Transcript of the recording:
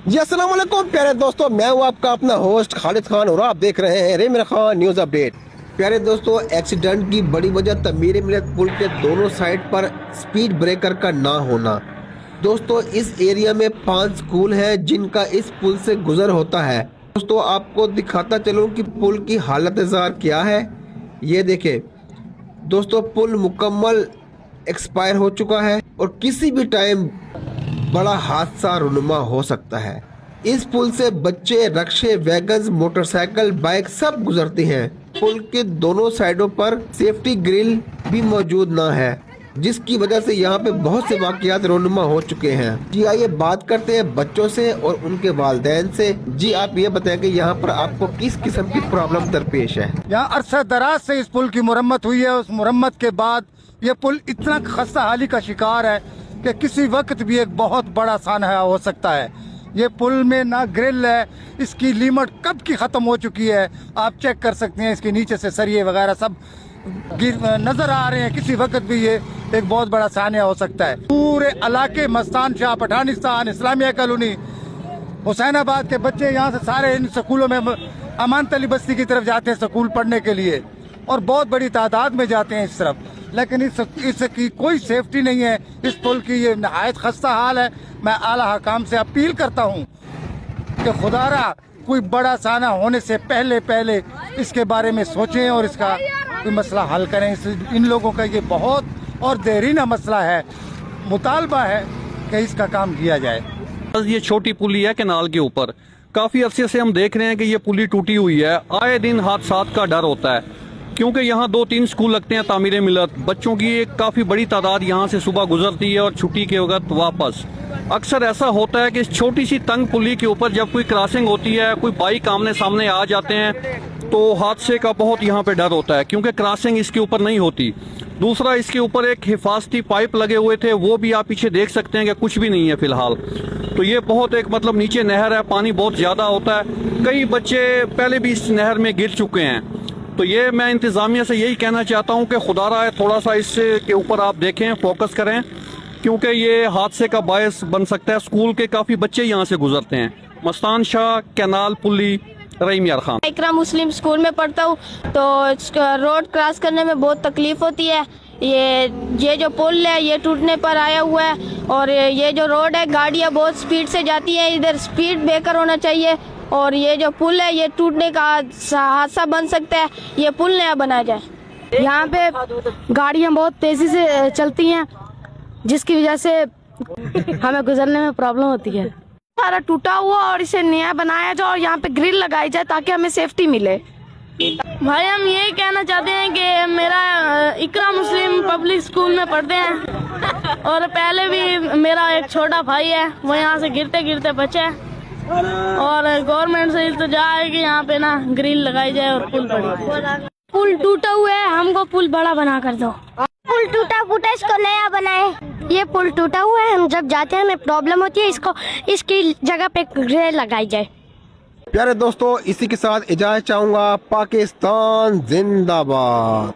जी अस्सलाम वालेकुम प्यारे दोस्तों, मैं हूँ आपका अपना होस्ट खालिद खान और आप देख रहे हैं रेमिर खान न्यूज़ अपडेट। प्यारे दोस्तों, एक्सीडेंट की बड़ी वजह तमीर मिल्लत पुल के दोनों साइड पर स्पीड ब्रेकर का ना होना। दोस्तों, इस एरिया में 5 स्कूल हैं जिनका इस पुल से गुजर होता है। दोस्तों, आपको दिखाता चलूँ कि पुल की हालत ज़ार क्या है। ये देखें दोस्तों, पुल मुकम्मल एक्सपायर हो चुका है और किसी भी टाइम बड़ा हादसा रुनुमा हो सकता है। इस पुल से बच्चे, रक्शे, वैगन्स, मोटरसाइकिल, बाइक सब गुजरती हैं। पुल के दोनों साइडों पर सेफ्टी ग्रिल भी मौजूद ना है, जिसकी वजह से यहाँ पे बहुत से वाकयात रुनुमा हो चुके हैं। जी आइए बात करते हैं बच्चों से और उनके वालिदैन से। जी आप ये बताएं कि यहाँ पर आपको किस किस्म की प्रॉब्लम दरपेश है। यहाँ अरसा दराज से इस पुल की मुरम्मत हुई है। उस मुरम्मत के बाद ये पुल इतना खस्ता हाली का शिकार है कि किसी वक्त भी एक बहुत बड़ा सानहा हो सकता है। ये पुल में ना ग्रिल है, इसकी लीमट कब की ख़त्म हो चुकी है, आप चेक कर सकते हैं। इसके नीचे से सरिये वगैरह सब नज़र आ रहे हैं। किसी वक्त भी ये एक बहुत बड़ा सानहा हो सकता है। पूरे इलाके मस्तान शाह, पठानिस्तान, इस्लामिया कॉलोनी, हुसैनाबाद के बच्चे यहाँ से सारे इन स्कूलों में अमान तली बस्ती की तरफ जाते हैं स्कूल पढ़ने के लिए, और बहुत बड़ी तादाद में जाते हैं इस तरफ। लेकिन इसकी कोई सेफ्टी नहीं है। इस पुल की ये नहायत खस्ता हाल है। मैं आला हकाम से अपील करता हूँ कि खुदारा कोई बड़ा साना होने से पहले इसके बारे में सोचें और इसका कोई मसला हल करें। इन लोगों का ये बहुत और देरीना मसला है। मुतालबा है कि इसका काम किया जाए। ये छोटी पुली है कैनाल के ऊपर, काफी अरसे से हम देख रहे हैं कि ये पुली टूटी हुई है। आए दिन हादसात का डर होता है, क्योंकि यहाँ 2-3 स्कूल लगते हैं तामीर मिल्लत। बच्चों की एक काफी बड़ी तादाद यहाँ से सुबह गुजरती है और छुट्टी के वक्त वापस। अक्सर ऐसा होता है कि इस छोटी सी तंग पुली के ऊपर जब कोई क्रॉसिंग होती है, कोई बाइक आमने सामने आ जाते हैं, तो हादसे का बहुत यहाँ पे डर होता है, क्योंकि क्रॉसिंग इसके ऊपर नहीं होती। दूसरा, इसके ऊपर एक हिफाजती पाइप लगे हुए थे, वो भी आप पीछे देख सकते हैं कि कुछ भी नहीं है फिलहाल। तो ये बहुत एक नीचे नहर है, पानी बहुत ज्यादा होता है। कई बच्चे पहले भी इस नहर में गिर चुके हैं। तो ये मैं इंतजामिया से यही कहना चाहता हूँ कि खुदा रहा है थोड़ा सा इसके ऊपर आप देखें, फोकस करें, क्योंकि ये हादसे का बायस बन सकता है। स्कूल के काफी बच्चे यहाँ से गुजरते हैं। मस्तान शाह, कैनाल पुली, रेमिर खान। इकरा मुस्लिम स्कूल में पढ़ता हूँ, तो रोड क्रॉस करने में बहुत तकलीफ होती है। ये जो पुल है ये टूटने पर आया हुआ है, और ये जो रोड है गाड़ियाँ बहुत स्पीड से जाती हैं। इधर स्पीड ब्रेकर होना चाहिए, और ये जो पुल है ये टूटने का हादसा बन सकता है। ये पुल नया बनाया जाए। यहाँ पे गाड़ियाँ बहुत तेजी से चलती हैं, जिसकी वजह से हमें गुजरने में प्रॉब्लम होती है। सारा टूटा हुआ और इसे नया बनाया जाए और यहाँ पे ग्रिल लगाई जाए ताकि हमें सेफ्टी मिले। भाई हम यही कहना चाहते हैं कि मेरा इकरा मुस्लिम पब्लिक स्कूल में पढ़ते हैं, और पहले भी मेरा एक छोटा भाई है, वो यहाँ से गिरते गिरते बचे हैं। और गवर्नमेंट से इल्तिजा है कि यहाँ पे ना ग्रिल लगाई जाए और पुल बड़ी। पुल टूटा हुआ है, हमको पुल बड़ा बना कर दो। पुल टूटा फूटा, इसको नया बनाए। ये पुल टूटा हुआ है, हम जब जाते हैं हमें प्रॉब्लम होती है, इसकी जगह पे ग्रिल लगाई जाए। प्यारे दोस्तों, इसी के साथ इजाजत चाहूंगा। पाकिस्तान जिंदाबाद।